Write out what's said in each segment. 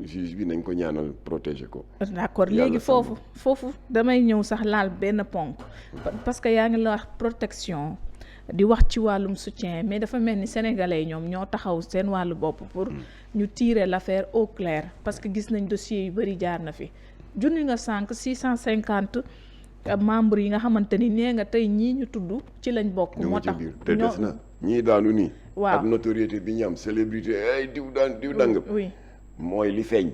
juge bi nañ ko ñaanal protéger ko. d'accord léegi foofu damay ñëw sax laal benn ponk parce que yaa ngi la wax protection di wax ci wàllum soutien mais dafa mel ni sénégalais ñoom ñoo taxaw seen wàllu bopp pour ñu tirer l'affaire au clair parce que gis nañ dossier yu bëri jaar na fi junni nga sànq 650 membres yi nga xamante ni nee nga tey ñii ñu tudd ci lañ bokk. moo tax te des na ñii daanu nii. waaw ak notoriété bi ñu am célébrité ay diw dang. oui mooy li feeñ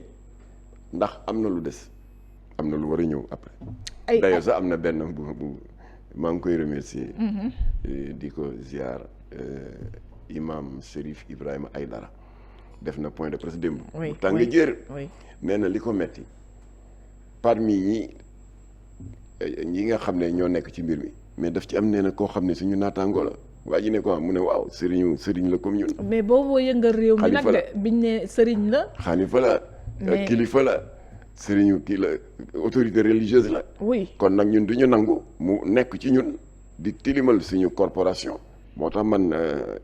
ndax am na lu des am na lu war a ñëw après. d'ailleurs sax am na benn bu maa ngi koy remercier. di ko ziar imam Chérif Ibrahima Aïdara def na point de presse démb. oui bu tàng jër. nee na li ko metti parmi ñi nga xam ne ñoo nekk ci mbir mi mais daf ci am nee na koo xam ne suñu naataangoo la waa ji ne ko mu ne waaw sëriñ la comme ñun. mais booboo yëngal réew mi nag de biñ ne sëriñ la. xalifa la kilifa la sëriñu kii la autorité religieuse la. oui kon nag ñun du ñu nangu mu nekk ci ñun di tilimal suñu corporation. moo tax man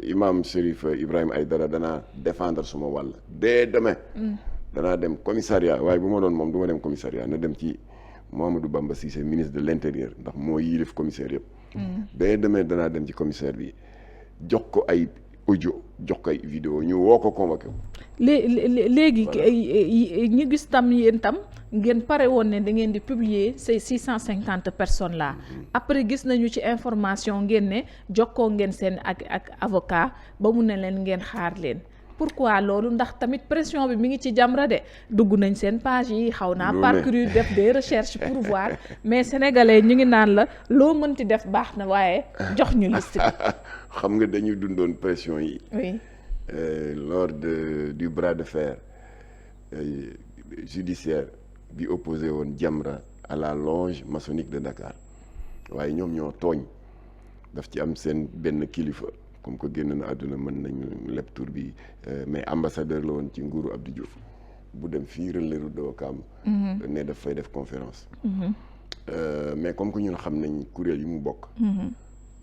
imam Chérif Ibrahima Aïdara danaa défendre suma wàll dès demain. danaa dem commissariat waaye bu ma doon moom du ma dem commissariat na dem ci Mouhamadou Bamba Cissé ministre de l'intérieur ndax moo yilif commissaire yëpp. dès demain danaa dem ci commissaire bi jox ko ay audio jox ko ay vidéo ñu woo ko convoqué ko. léegi ñu gis tam yéen tam ngeen pare woon ne da ngeen di publier ces 650 personnes là après gis nañu ci information ngeen ne jokkoo ngeen seen ak avocat ba mu ne leen ngeen xaar leen pourquoi loolu ndax tamit pression bi mi ngi ci Jamra de dugg nañ seen page yi xaw naa parcourir def des recherches pour voir mais sénégalais ñu ngi naan la loo mënti def baax na waaye jox ñu liste bi. xam nga dañuy dundoon pression yi. oui. Lors du bras de fer judiciaire bi opposé woon Jamra à la loge maçonnique de Dakar waaye ñoom ñoo tooñ daf ci am seen benn kilifa comme que génn na àdduna mën nañu leb tur bi mais ambassadeur la woon ci nguuru Abdou Diouf bu dem fii Ranérou de Ouakam ne daf fay def conférence mais comme que ñun xam nañ kuréel yi mu bokk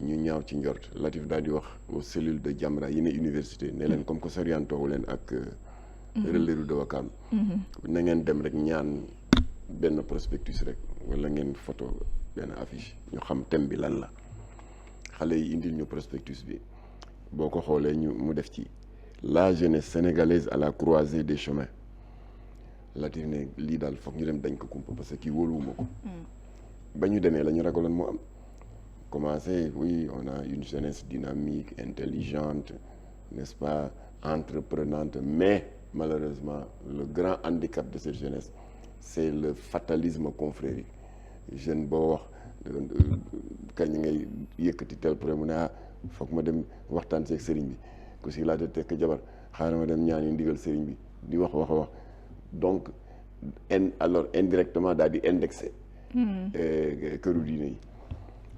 ñu ñaaw ci njort Latif daal di wax aux cellules de Jamra yi ne université ne leen comme que soriantoowu leen ak Ranérou de Ouakam na ngeen dem rek ñaan benn prospectus rek wala ngeen photo benn affiche ñu xam thème bi lan la xale yi indil ñu prospectus bi boo ko xoolee mu def ci la jeunesse sénégalaise à la croisée des chemins Latif ne lii daal foog ñu dem dañ ko kumpa parce que kii wóoluwuma ko ba ñu demee la ñu ragaloon moo am commencé oui on a une jeunesse dynamique intelligente n'est-ce pas entreprenante mais malheureusement le grand handicap de cette jeunesse c'est le fatalisme confrérique jeune boo wax kañ ngay yëkkati tel problème mu ne foog ma dem waxtaan seeg sëriñ bi ku si laata tekk jabar xaaral ma dem ñaani ndigal sëriñ bi di wax donc alors indirectement daal di indexé këru diine yi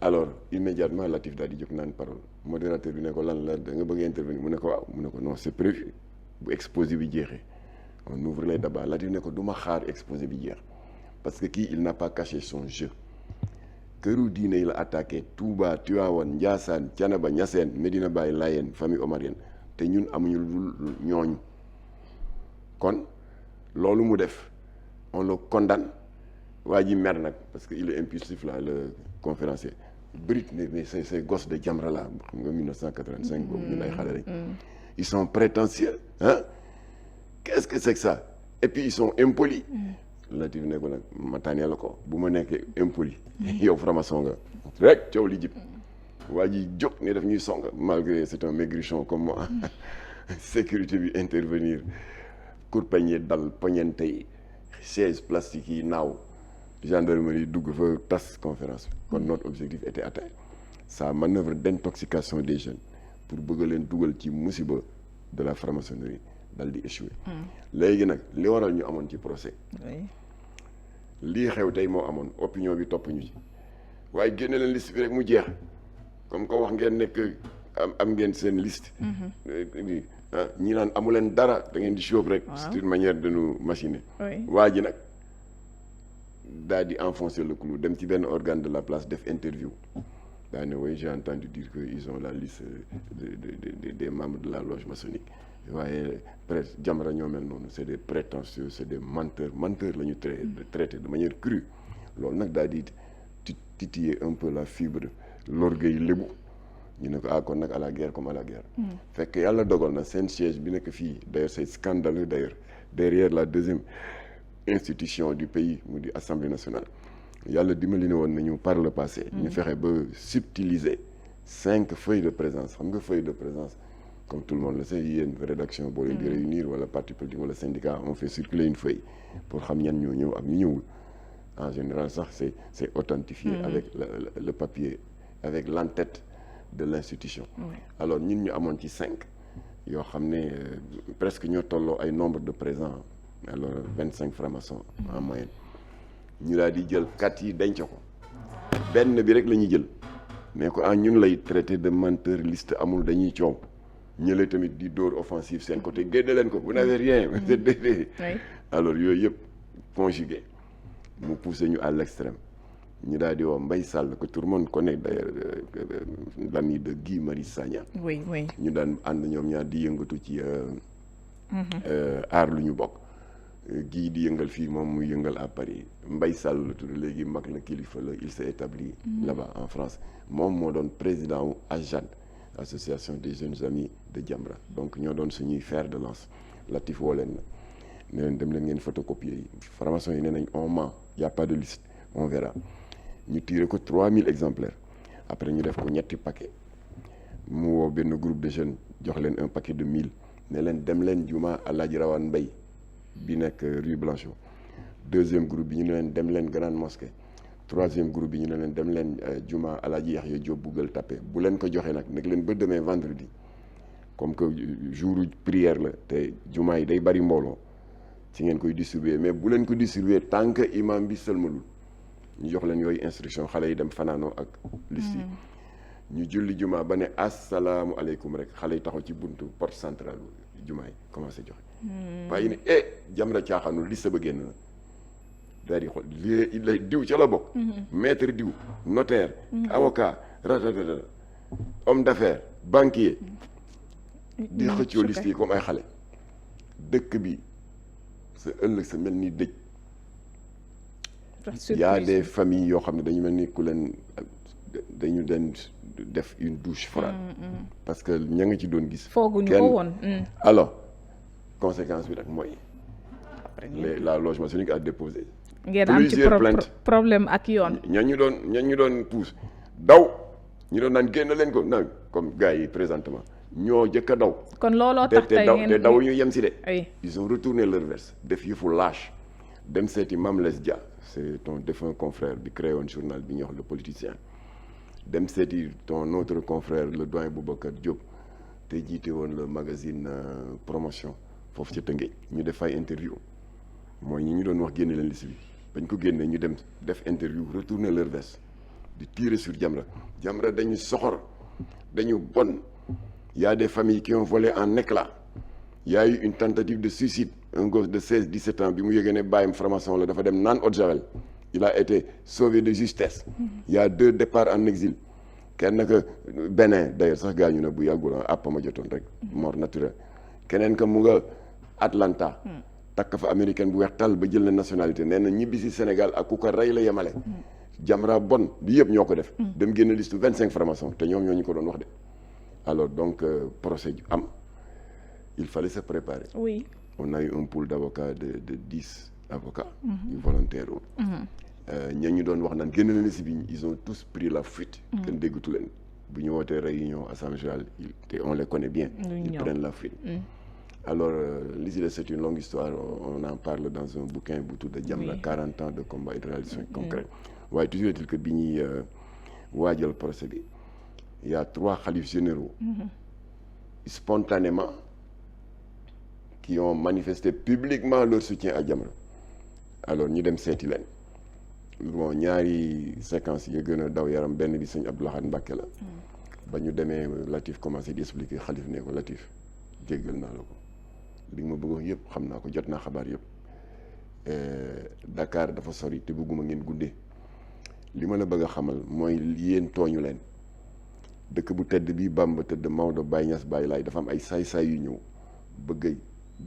alors immédiatement Latif daal di jóg naan parole modérateur bi ne ko lan la da nga bëgg intervenir mu ne ko waaw mu ne ko non c'est prévu bu exposé bi jeexee on ouvre les débats Latif ne ko du ma xaar exposé bi jeex parce que kii il n'a pas caché son jeu këru diine yi la attaqué Touba Tivaouane Ndiassane Thiénaba Niassène Medina Baye Layène famille omarienne te ñun amuñu lu dul ñooñu kon loolu mu def on le condamne waa ji mer nag parce que il est impulsif là le conférencier Brit mais ces gosses de Jamra là xam nga 1985 boobu ñun ay xale lañ ils sont prétentieux hein qu'est-ce que c'est que ça et puis ils sont impolis Latif ne ko nag ma tànnee la ko bu ma nekkee impoli yow franc-maçon nga rek coow li jib waa ji jóg ne daf ñuy song malgré c'est un maigrichon comme moi sécurité bi intervenir kurpeñe dal poñente yi chaise plastique yi naaw gendarmerie dugg fa tas conférence bi kon notre objectif était atteint sa manœuvre d'intoxication des jeunes pour bëgg leen dugal ci musiba de la franc-maçonnerie dal di échouer léegi nag li waral ñu amoon ci procès lii xew tey moo amoon opinion bi topp ñu ci waaye génne leen liste bi rek mu jeex comme ko wax ngeen nekk am ngeen seen liste ñi naan amu leen dara da ngeen di shoob rek c'est une manière de nous machiner waa ji nag daal di enfoncer le clou dem ci benn organe de la place def interview daa ne oui j'ai entendu dire que ils ont la liste des membres de la loge maçonnique waaye peut-être Jamra ñoo mel noonu c'est des prétentieux c'est des menteurs la ñu traité de manière crue loolu nag daal di titiller un peu la fibre l'orgueil lébu ñu ne ko kon nag à la guerre comme à la guerre fekk yàlla dogal na seen siège bi nekk fii d'ailleurs c'est scandaleux d'ailleurs derrière la deuxième institution du pays mu di Assemblée nationale yàlla dimbali ne woon nañu par le passé ñu fexe ba subtiliser 5 feuilles de présence xam nga feuille de présence comme tout le monde le sait yéen rédaction boo leen di réunir wala parti politique wala syndicat on fait circuler une feuille pour xam ñan ñoo ñëw ak ñu ñëwul en général sax c'est authentifié avec le papier avec l'en-tête de l'institution alors ñun ñu amoon ci 5 yoo xam ne presque ñoo tolloo ay nombre de présents alors 25 francs-maçons en moyenne ñu daal di jël 4 yi denc ko benn bi rek la ñuy jël mais ko ñun lay traité de menteur liste amul dañuy coow ñële tamit di dóor offensive seen côté génne leen ko vous n'avez rien alors yooyu yëpp conjugué mu poussé ñu à l'extrême ñu daal di woo Mbaye Sall que tout le monde connaît d'ailleurs l'ami de Guy Marius Sagna oui ñu daan ànd ñoom ñaar di yëngatu ci aar lu ñu bokk Guy di yëngal fii moom muy yëngal à Paris Mbaye Sall la tudd léegi mag la kilifa la il s'est établi là-bas en France moom moo doon président wu AJAD association des jeunes amis de Jamra donc ñoo doon suñuy fer de lance Latif woo leen na ne leen dem leen ngeen photocopier yi formation yi nee nañ on ment y a pas de liste on verra ñu tiré ko 3000 exemplaires après ñu def ko ñetti paquet mu woo benn groupe de jeunes jox leen un paquet de 1000 ne leen dem leen juma Alaaji Rawaan Mbay bi nekk rue Blanchot deuxième groupe bi ñu ne leen dem leen grande mosquée troisième groupe bi ñu ne leen dem leen juma Alaaji Yaxya Diop bu Gueule Tapée bu leen ko joxee nag leen ba demee vendredi comme que jour prière la te juma yi day bari mbooloo ci ngeen koy distribuer mais bu leen ko distribuer tant que imam bi sëlmalul ñu jox leen yooyu instruction xale yi dem fanaanoo ak liste yi ñu julli juma ba ne asalaamu aleykum rek xale yi taxaw ci buntu porte centrale juma yi commencé joxe waaye ne Jamra caaxaanul liste ba génn na daal di xool lay diw ca la bokk maître diw notaire avocat ratatata homme d'affaires banquier di xëccoo liste yi comme ay xale dëkk bi sa ëllëg sa mel ni dëj y a des familles yoo xam ne dañu mel ni ku leen dañu leen def une douche froide parce que ña nga ci doon gis fooguñu ko woon alors conséquence bi nag mooy la loge maçonnique a déposé ngeen am ci problème ak yoon ñan ñu doon pousse daw ñu doon naan génn leen ko na comme gars yi présentement ñoo jëkk a daw kon looloo tax tey te daw ñu yem si de ils ont retourné leur veste def yëfu lâche dem seeti Mame Less Dia c'est ton défunt confrère bi créé woon journal bi ñuy wax le politicien dem seeti ton autre confrère le doyen Boubacar Diop te jiite woon le magazine promotion foofu ca Tëngéej ñu def ay interview mooy ñi ñu doon wax génne leen liste bi bañ ko génnee ñu dem def interview retourner leur veste di tirer sur Jamra dañu soxor dañu bon il y a des familles qui ont volé en éclats il y a eu une tentative de suicide un gosse de 16-17 ans bi mu yëgee ne bàyyam franc-maçon la dafa dem naan eau de javel il a été sauvé de justesse il y a 2 départs en exil kenn ka Bénin d'ailleurs sax gaañu na bu yàggul àpp ma jotoon rek mort naturelle keneen ka mu nga Atlanta takk fa américaine bu weex tàll ba jël na nationalité nee na ñibbi si Sénégal ak ku ko rey la yemale Jamra bon li yëpp ñoo ko def dem génn liste 25 francs-maçons te ñoom ñoo ñu ko doon wax de alors donc procès am il fallait se préparer oui on a eu un pool d'avocats de 10 avocats yu volontaires ña ñu doon wax naan génn na liste bi ils ont tous pris la fuite kenn déggatu leen bu ñu wootee réunion assemblée générale te on les connaît bien ils prennent la fuite alors l'idée c'est une longue histoire on en parle dans un bouquin bu tudd Jamra 40 ans de combat et de réalisation concrète waaye toujours est-il que bi ñuy waajal procès bi il y a 3 khalifes généraux spontanément qui ont manifesté publiquement leur soutien à Jamra alors ñu dem seeti leen bon ñaari séquence yi gën a daw yaram benn bi sëñ Abdou Lahad Mbacké la ba ñu demee Latif commencé di expliquer xalif ne ko Latif jéggal naa la ko li ma bëggoon yëpp xam naa ko jot naa xabaar yëpp Dakar dafa sori te bëgguma ngeen guddee li ma la bëgg a xamal mooy yéen tooñu leen dëkk bu tedd bii Bamba tëdd Maodo Baye Niass Baye Laye dafa am ay saay-saay yu ñëw bëgg a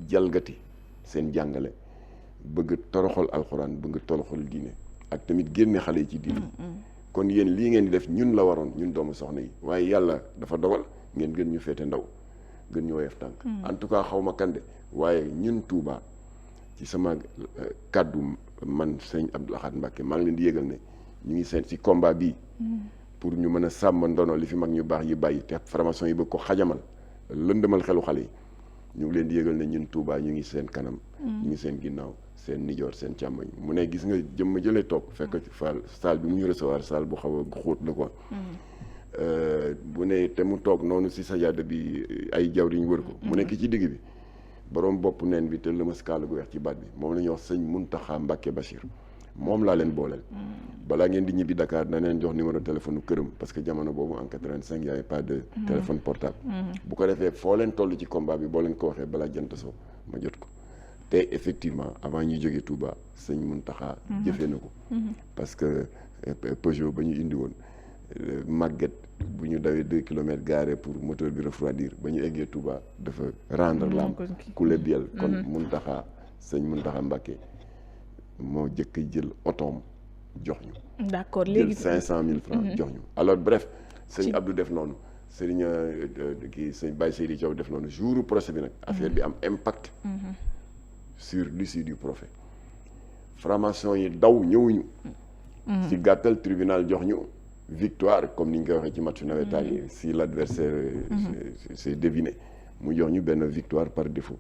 jalgati seen jàngale, bëgg toroxal alxuraan, bëgg toroxal diine ak tamit génne xale yi ci diine. kon yéen lii ngeen di def ñun la waroon, ñun doomu soxna yi, waaye yàlla dafa dogal ngeen gën ñu féete ndaw, gën ñu woyof tànk. en tout cas xaw ma kande waaye ñun Touba ci sama kàddu man sëñ Abdou Lahad Mbacké maa ngi leen di yëgal ne ñu ngi seen ci combat bii pour ñu mën a sàmm ndono li fi mag ñu baax yi bàyyi te formation yi bëgg ko xajamal lëndëmal xelu xale yi. ñu ngi leen di yëgal ne ñun Touba ñu ngi seen kanam, ñu ngi seen ginnaaw, seen nijoor, seen càmmoñ. mu ne gis nga jëmm jëlee toog fekk fa salle bi mu ñu recevoir salle bu xaw a xóot la quoi. bu ne te mu toog noonu si sajaada bi ay jawriñ wër ko. mu nekk ci digg bi borom bopp neen bi te lëmas kaala gu weex ci baat bi moom la ñuy wax sëñ Muntaxa Mbacké Bachir. moom laa leen booleel. balaa ngeen di ñibbi Dakar na leen jox numéro téléphone këram parce que jamono boobu en 85 y avait pas de téléphone portable. bu ko defee foo leen toll ci combat bi boo leen ko waxee balaa jant soo ma jot ko. te effectivement avant ñuy jógee Touba sëñ Muntaxa jëfee na ko. parce que Peugeot ba ñu indi woon màgget bu ñu dawee 2 kilomètres garé pour moteur bi refroidir ba ñu eggee Touba dafa rendre l'âme coulé biel. kon Muntaxa sëñ Muntaxa Mbacké moo jëkk jël otoom jox ñu. d'accord léegi jël 500 000 francs jox ñu. alors bref sëñ Abdou def noonu sëriñ kii sëñ Baye Seydi Thiaw def noonu jour procès bi nag affaire bi am impact sur l'issue du procès. franc-maçon yi daw ñëwuñu. ci gàttal tribunal jox ñu victoire comme ni ñu koy waxee ci match nawetaan yi si l'adversaire c'est deviné mu jox ñu benn victoire par défaut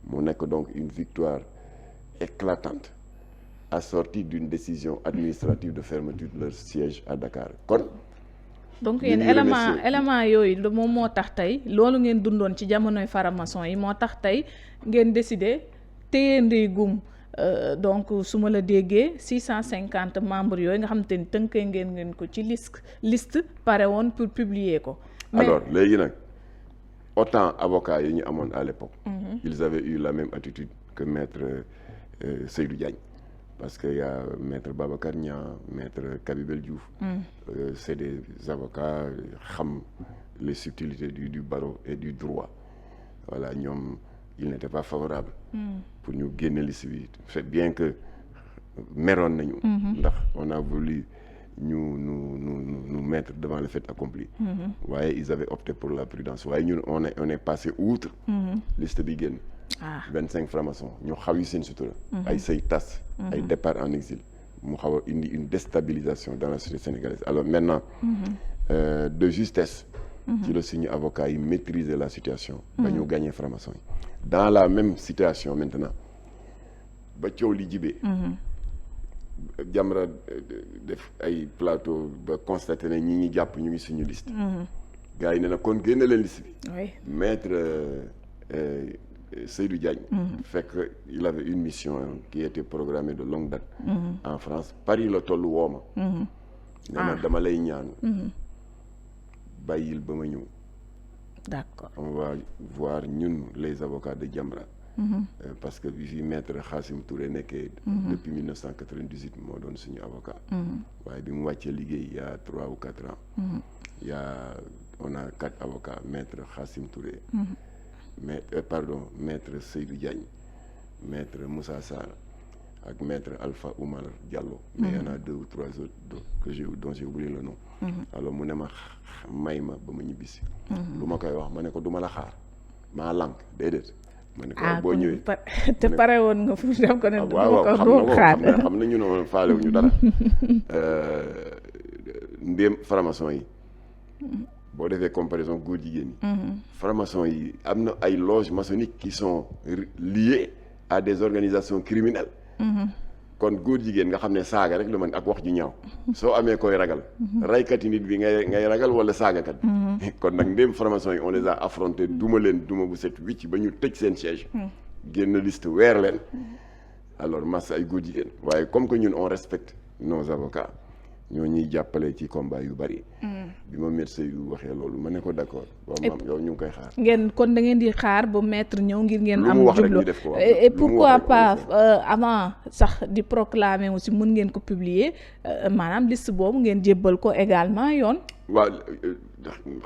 mu nekk donc une victoire éclatante assortie d'une décision administrative de fermeture de leur siège à Dakar. kon donc yéen élément yooyu moom moo tax tey loolu ngeen dundoon ci jamonoy faramason yi moo tax tey ngeen décider téye ndey gum donc su ma la déggee 650 membres yooyu nga xamante ni tënkee ngeen ko ci liste pare woon pour publier ko. alors léegi nag autant avocats yi ñu amoon à l'époque ils avaient eu la même attitude que maître Seydou Diagne. parce que y a maître Babacar Niang, maître Kabibel Diouf. C'est des avocats xam les subtilités du barreau et du droit. voilà ñoom ils n'étaient pas favorables. pour ñu génne liste bi c'est bien que meroon nañu. ndax on a voulu nous mettre devant le fait accompli. waaye ils avaient opté pour la prudence waaye ñun on est passé outre. liste bi génn. 25 francs-maçons ñu xaw yi seen sutura. ay say tas. ay départ en exil. mu xaw a indi une déstabilisation dans la société sénégalaise alors maintenant. de justesse. ci la suñu avocat yi maîtriser la situation. ba ñu gagner francs-maçons yi. dans la même situation maintenant ba coow li jibee. Jamra def ay plateau ba constaté ne ñi ñi jàpp ñu ngi suñu liste. gars yi ne na kon génne leen liste bi. maître Seydou Diagne. fekk il avait une mission qui était programmée de longue date. en France Paris la tollu wooma. nee na dama lay ñaan. bàyyil ba ma ñëw. d'accord on va voir ñun les avocats de Jamra. parce que bi fi maître Khassim Touré nekkee. depuis 1998 moo doon suñu avocat. waaye bi mu wàccee liggéey il y a 3 ou 4 ans. On a 4 avocats maître Khassim Touré. Maître Seydou Diagne, maître Moussa Sarr ak maître Alpha Oumar Diallo. mais il y en a 2 ou 3 autres dont j'ai oublié le nom. alors mu ne ma may ma ba ma ñibbisi. lu ma koy wax ma ne ko du ma la xaar maa lànk déedéet. ma ne ko boo ñëwee te pare woon nga fu dem ko ne. waaw xam na ñu ne faale wu ñu dara. ndéem franc-maçon yi. boo defee comparaison góor jigéen ñi. franc-maçon yi am na ay loges maçonniques qui sont liées à des organisations criminelles. kon góor jigéen nga xam ne saaga rek la mën ak wax ju ñaaw. soo amee koy ragal. raykati nit bi ngay ragal wala saagakat. kon nag ndéem franc-maçon yi on les a affrontés duma leen duma bu set wicc ba ñu tëj seen siège. génn liste weer leen. alors massa ay góor jigéen waaye comme que ñun on respecte nos avocats. ñoo ñuy jàppale ci combat yu bari. bi ma maître yu waxee loolu ma ne ko d'accord. waaw maam yow ñu ngi koy xaar. ngeen kon da ngeen di xaar ba maître ñëw ngir ngeen am jublu et pourquoi pas avant sax di proclamer aussi mën ngeen ko publier maanaam liste boobu ngeen jébbal ko également yoon. waaw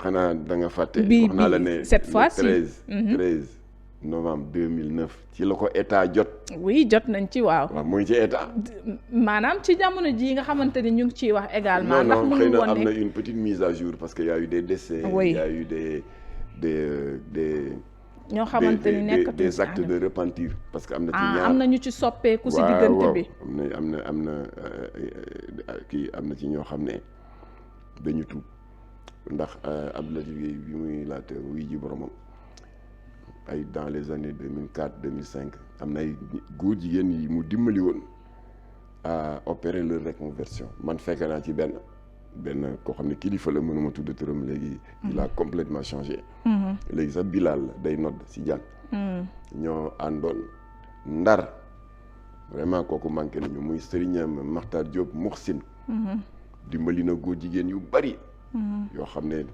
xanaa da nga fàtte. bi wax naa la ne cette fois-ci 13 novembre 2009 ci la ko état jot. oui jot nañ ci waaw. waaw mu ngi ci état. maanaam ci jamono jii nga xamante ni ñu ngi ciy wax également. ndax mënul xëy na woon am na une petite mise à jour parce que y a eu des décès. oui y a eu des ñoo xamante ni nekkatuñ des actes de repentir parce que am na ci ñaar am na ñu ci soppeeku si diggante bi. am na kii am na ci ñoo xam ne dañu tuub ndax Abdou Latif Guèye bi muy laata wuy ji boromam ay dans les années 2004 2005 am na ay góor jigéen yi mu dimbali woon à opérer leur reconversion man fekk naa ci benn koo xam ne kilifa la mënuma tudd turam léegi. il a complètement changé. léegi sax Bilal la day nodd si jàng. ñoo àndoon Ndar vraiment kooku manqué nañu muy Serigne Makhtar Diop Muxsin. dimbali na góor jigéen yu bari. yoo xam ne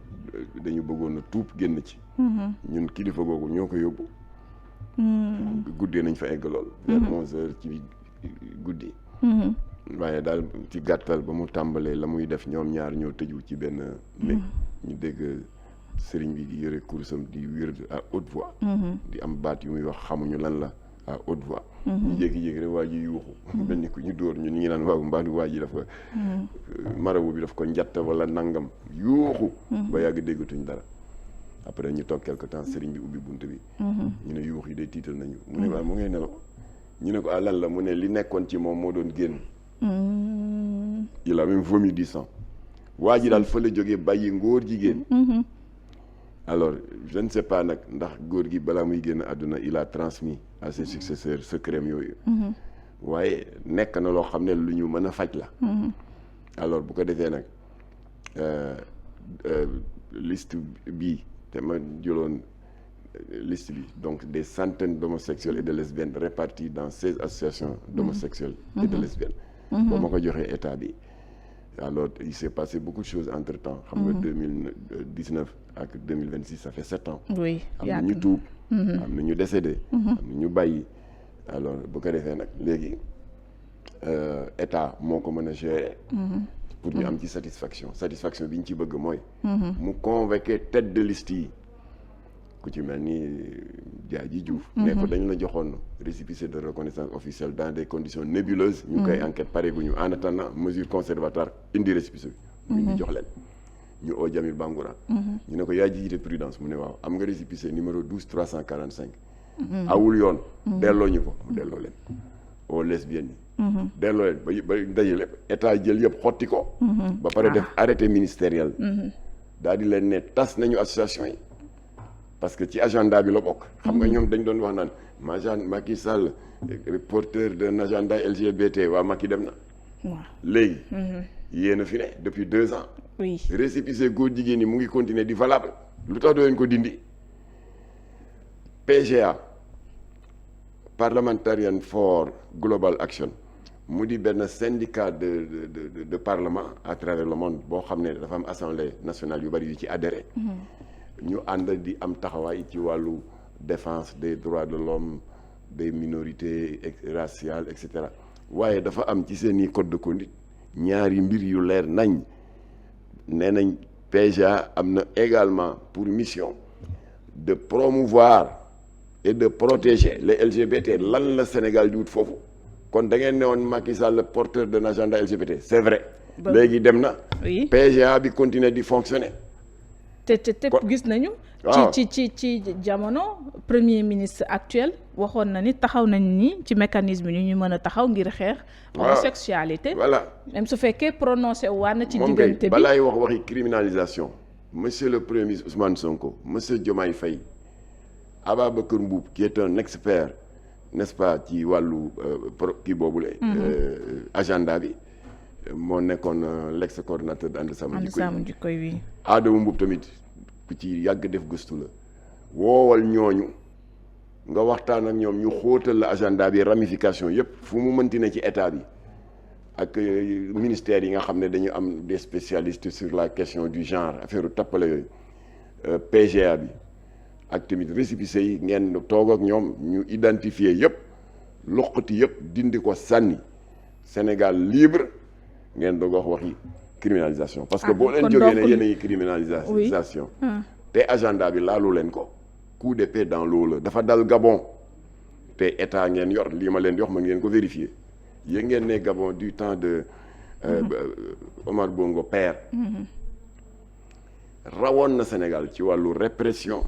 dañu bëggoon a tuub génn ci. ñun kilifa googu ñoo ko yóbbu. guddee nañ fa egg lool. vers 11h ci guddi. waaye daal ci gàttal ba mu tàmbalee la muy def ñoom ñaar ñoo tëju ci benn néeg ñu dégg sëriñ bi di yëre kursam di wér à haute voix. di am baat yu muy wax xamuñu lan la à haute voix. ñu jékki-jékki rek waa ji yuuxu. mel ni ku ñu dóor ñun ñu ngi naan waaw mbaadu waa ji dafa marabu bi daf ko njatt wala nangam yuuxu. ba yàgg déggatuñ dara. après ñu toog quelque temps sëriñ bi ubbi bunt bi. ñu ne yuux yi day tiital nañu. mu ne waaw mu ngay nelaw. ñu ne ko lan la mu ne li nekkoon ci moom moo doon génn. il a même vomi du sang. waa ji daal fa la jógee bàyyi ngóor jigéen. alors je ne sais pas nag ndax góor gi balaa muy génn àdduna il a transmis à ses successeurs secret yooyu. waaye nekk na loo xam ne lu ñu mën a faj la. alors bu ko defee nag liste bii te ma jëloon liste bi donc des centaines d'homosexuels et de lesbiennes répartis dans 16 associations d'homosexuels et de lesbiennes. ba ma ko joxee état bi alors il s'est passé beaucoup de choses entre temps. xam nga 2019 ak 2026 ça fait 7 ans. oui am na ñu tuub. am na ñu décédé. am na ñu bàyyi. alors bu ko defee nag léegi état moo ko mën a gérer. pour ñu am ci satisfaction bi ñu ci bëgg mooy. mu convoquer tête de liste yi. ku ci mel ni Diadji Diouf. ne ko dañ la joxoon récépissé de reconnaissance officielle dans des conditions nébuleuses. ñu koy enquête pare gu ñu en attendant mesure conservatoire indi récépissé bi. ñu jox leen ñu oo Jamil Bangoura. ñu ne ko yaa jiite prudence mu ne waaw am nga récépissé numéro 12345. awul yoon. delloo ñu ko mu delloo leen. aux lesbiennes yi. delloo leen ba daje lépp état jël yëpp xotti ko. ba pare def arrêté ministériel. daal di leen ne tas nañu association yi. parce que ci agenda bi la bokk. xam nga ñoom dañ doon wax naan Macky Sall porteur d'un agenda LGBT waa Macky dem na. waaw léegi. yéen a fi ne depuis 2 ans. oui récépissé góor jigéen ñi mu ngi continuer di valable. lu tax doo leen ko dindi. PGA Parliamentarian for Global Action mu di benn syndicat de parlement à travers le monde boo xam ne dafa am assemblée nationale yu bari yu ci adhéré. ñu ànd di am taxawaay ci wàllu défense des droits de l'homme des minorités raciales et cetera waaye dafa am ci seeni code de conduite ñaari mbir yu leer nañ nee nañ PGA am na également pour mission de promouvoir et de protéger les LGBT lan la Sénégal di wut foofu kon da ngeen ne woon Macky Sall le porteur d'un agenda LGBT c'est vrai léegi dem na PGA bi continuer di fonctionner te gis nañu. waaw ci jamono premier ministre actuel waxoon na ni taxaw nañ ni ci mécanisme yi ñu mën a taxaw ngir xeex. homosexualité. voilà même su fekkee prononcé waan na ci diggante bi balaay wax waxi criminalisation monsieur le premier ministre Ousmane Sonko monsieur Diomaye Faye Ababacar Mboup qui est un expert n'est-ce pas ci wàllu kii boobule. agenda bi. moo nekkoon l'ex coordinateur de ànd sàmm jikko yi Adama Mboup tamit ku ci yàgg def gëstu la woowal ñooñu nga waxtaan ak ñoom ñu xóotal la agenda bi ramification yépp fu mu mënti ne ci état bi ak ministères yi nga xam ne dañu am des spécialistes sur la question du genre affaire tappale yooyu PGA bi ak tamit récépissé yi ngeen toog ak ñoom ñu identifier yépp loqati yépp dindi ko sànni Sénégal libre ngeen doog wax waxi criminalisation parce que boo leen jógee ne yéen a ngi criminalisation te agenda bi laalu leen ko coup d'épée dans l'eau la dafa dal Gabon te état ngeen yor lii ma leen di wax ma ngeen ko vérifier yéen ngeen ne Gabon du temps de Omar Bongo père rawoon na Sénégal ci wàllu répression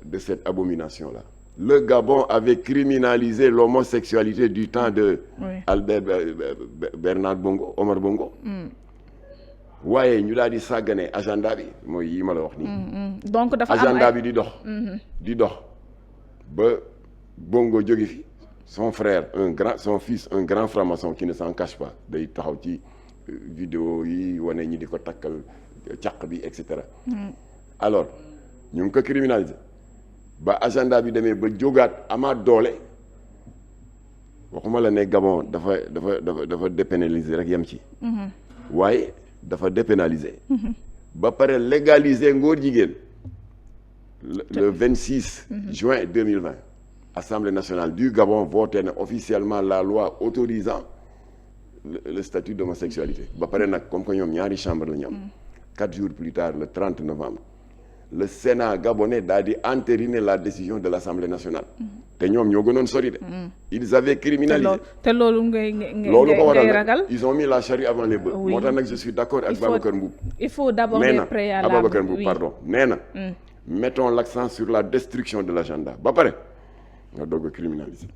de cette abomination là. Le Gabon avait criminalisé l'homosexualité du temps de Albert Bernard Bongo Omar Bongo waaye ñu daal di sàggane agenda bi mooy yi ma la wax nii donc dafa am agenda bi di dox ba Bongo jóge fi son frère son fils un grand franc-maçon qui ne s'en cache pas day taxaw ci vidéo yi wane ñi di ko takkal caq bi et cetera alors ñu ngi ko criminaliser ba agenda bi demee ba jógaat amaat doole waxuma la ne Gabon dafa dépénaliser rek yem ci waaye dafa dépénaliser ba pare légaliser ngóor jigéen le 26 juin 2020 Assemblée nationale du Gabon voté na officiellement la loi autorisant le statut d'homosexualité ba pare nag comme que ñoom ñaari chambre la ñu am 4 jours plus tard le 30 novembre le Sénat gabonais daal di entériner la décision de l'Assemblée nationale te ñoom ñoo gënoon sori de ils avaient criminalisé te loolu loolu ko ngay waral ragal ils ont mis la charrue avant les bœufs moo tax nag je suis d'accord ak Babacar Mboup il faut d'abord les préalables Babacar Mboup pardon nee na mettons l'accent sur la destruction de l'agenda ba pare nga doog a criminaliser